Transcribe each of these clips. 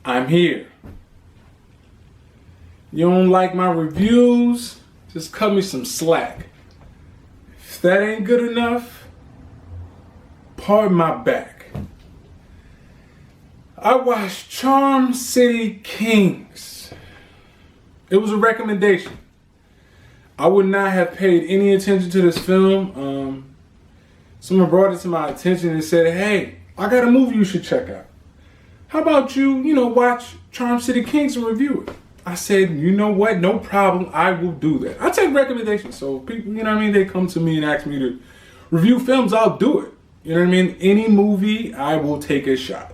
I'm here. You don't like my reviews? Just cut me some slack. If that ain't good enough, pardon my back. I watched Charm City Kings. It was a recommendation. I would not have paid any attention to this film. Someone brought it to my attention and said, hey, I got a movie you should check out. How about you watch Charm City Kings and review it? I said, you know what? No problem. I will do that. I take recommendations. So people, they come to me and ask me to review films, I'll do it. You know what I mean? Any movie, I will take a shot.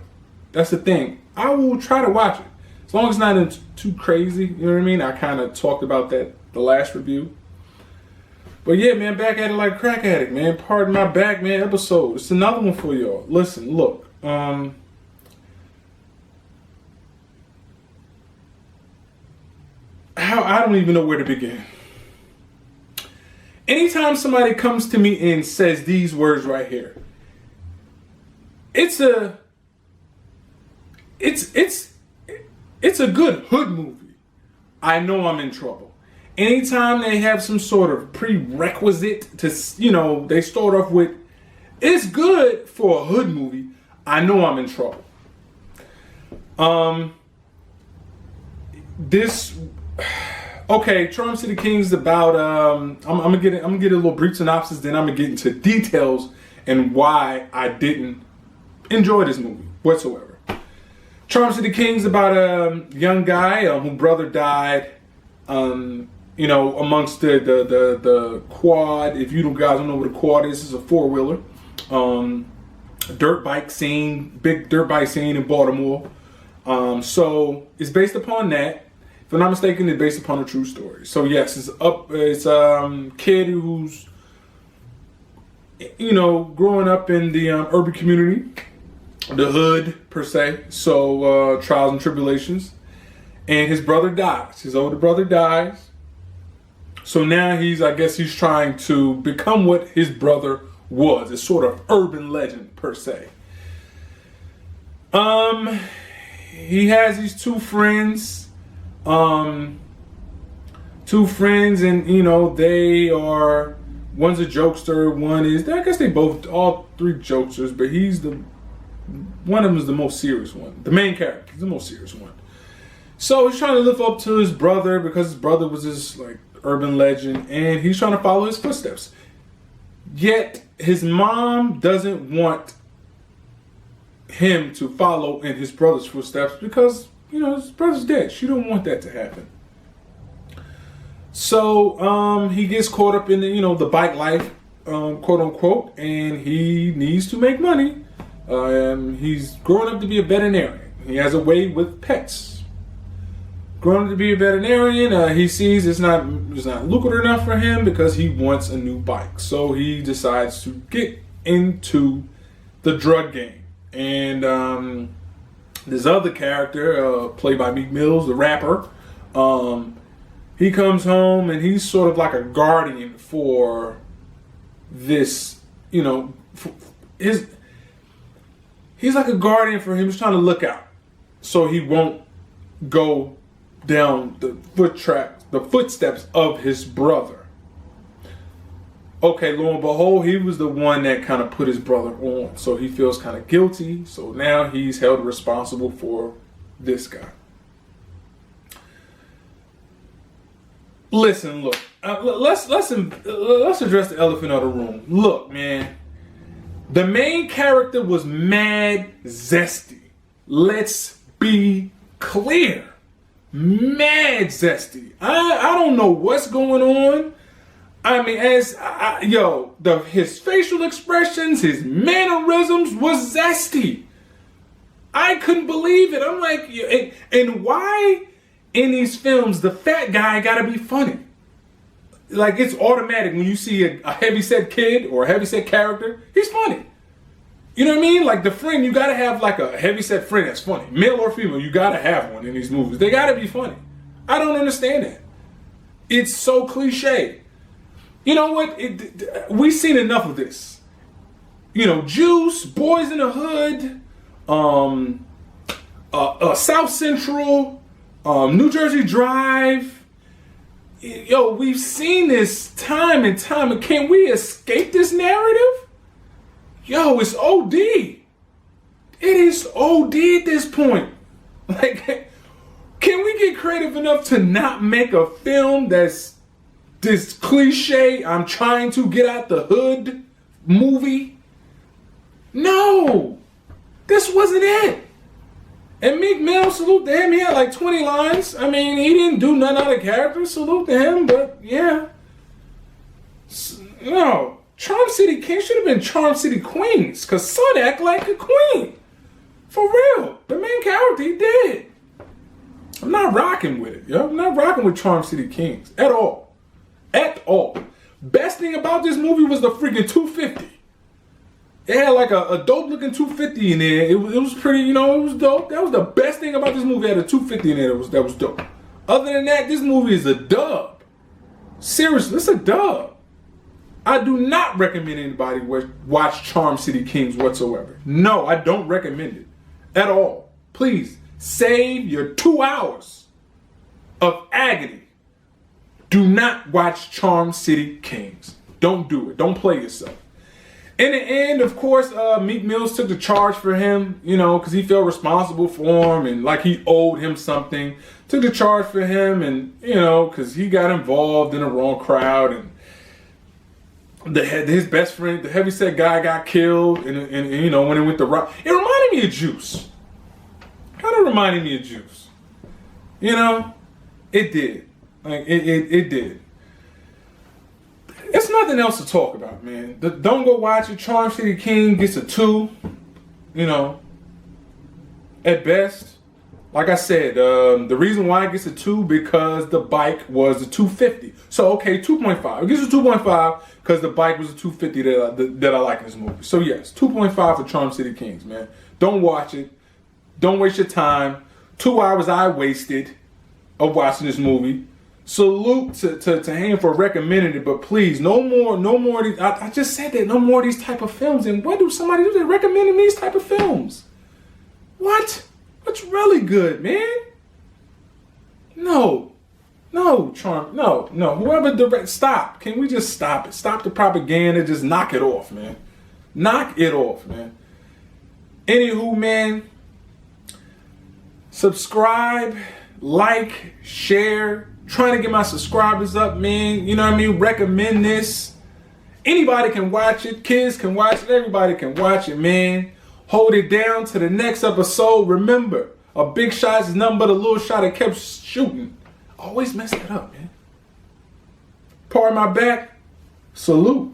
That's the thing. I will try to watch it. As long as it's not too crazy, you know what I mean? I kind of talked about that the last review. But yeah, man, back at it like a crack addict, man. Pardon my back, man, episode. It's another one for y'all. Listen, look. I don't even know where to begin. Anytime somebody comes to me and says these words right here, it's a good hood movie, I know I'm in trouble. Anytime they have some sort of prerequisite to, they start off with, it's good for a hood movie, I know I'm in trouble. Charm City Kings about, I'm gonna get a little brief synopsis, then I'm gonna get into details and why I didn't enjoy this movie whatsoever. Charm City Kings about a young guy whose brother died. Amongst the quad. If you guys don't know what a quad is, it's a four-wheeler. Dirt bike scene, big dirt bike scene in Baltimore. So it's based upon that. If I'm not mistaken, it's based upon a true story. So yes, it's kid who's growing up in the urban community, the hood per se. So trials and tribulations. And his brother dies. His older brother dies. So now he's trying to become what his brother was. It's sort of urban legend per se. He has these two friends. And they are, one's a jokester, one is, all three jokesters, but one of them is the most serious one. The main character, he's the most serious one. So he's trying to live up to his brother because his brother was this urban legend, and he's trying to follow his footsteps. Yet his mom doesn't want him to follow in his brother's footsteps because his brother's dead. She don't want that to happen. So he gets caught up in the bike life, quote unquote, and he needs to make money. He's growing up to be a veterinarian. He has a way with pets. Growing up to be a veterinarian, he sees it's not lucrative enough for him because he wants a new bike. So he decides to get into the drug game. And this other character, played by Meek Mills, the rapper, he comes home and he's sort of like a guardian for this, he's like a guardian for him. He's trying to look out so he won't go down the footsteps of his brother. Okay, lo and behold, he was the one that kind of put his brother on, so he feels kind of guilty. So now he's held responsible for this guy. Listen, look, let's address the elephant of the room. Look, man, the main character was mad zesty. Let's be clear. Mad zesty. I don't know what's going on. I mean, his facial expressions, his mannerisms was zesty. I couldn't believe it. I'm like, and why in these films the fat guy gotta be funny? Like, it's automatic when you see a heavyset kid or a heavyset character, he's funny. You know what I mean? Like, the friend, you gotta have like a heavyset friend that's funny. Male or female, you gotta have one in these movies. They gotta be funny. I don't understand that. It's so cliche. You know what? We've seen enough of this. Juice, Boys in the Hood, South Central, New Jersey Drive. Yo, we've seen this time and time. And can we escape this narrative? Yo, it's OD. It is OD at this point. Like, can we get creative enough to not make a film that's this cliche, I'm trying to get out the hood movie? No. This wasn't it. And Meek Mill, salute to him. He had like 20 lines. I mean, he didn't do none out of character. Salute to him, but yeah. No. Charm City King should have been Charm City Queens, because Son act like a queen. For real. The main character, he did. I'm not rocking with it, yo. I'm not rocking with Charm City Kings at all. At all. Best thing about this movie was the freaking 250. It had like a dope looking 250 in there. It was pretty, it was dope. That was the best thing about this movie. It had a 250 in there that was dope. Other than that, this movie is a dub. Seriously, it's a dub. I do not recommend anybody watch Charm City Kings whatsoever. No, I don't recommend it at all. Please, save your 2 hours of agony. Do not watch Charm City Kings. Don't do it. Don't play yourself. In the end, of course, Meek Mills took the charge for him, because he felt responsible for him and like he owed him something. Took the charge for him and, because he got involved in the wrong crowd and his best friend, the heavyset guy, got killed and when it went to rock. It reminded me of Juice. Kind of reminded me of Juice. It did. Like, it did. It's nothing else to talk about, man. Don't go watch it. Charm City King gets a 2, at best. Like I said, the reason why it gets a 2 because the bike was a 250. So, okay, 2.5. It gets a 2.5 because the bike was a 250 that I like in this movie. So, yes, 2.5 for Charm City Kings, man. Don't watch it. Don't waste your time. 2 hours I wasted of watching this movie. Salute to him for recommending it, but please, no more of these. I just said that, no more of these type of films. And what do somebody do? They recommending these type of films. What? What's really good, man? No, Charm, no. Whoever directs, stop. Can we just stop it? Stop the propaganda. Just knock it off, man. Knock it off, man. Anywho, man, subscribe, like, share. Trying to get my subscribers up, man. You know what I mean? Recommend this. Anybody can watch it. Kids can watch it. Everybody can watch it, man. Hold it down to the next episode. Remember, a big shot is nothing but a little shot that kept shooting. Always mess it up, man. Pardon my back. Salute.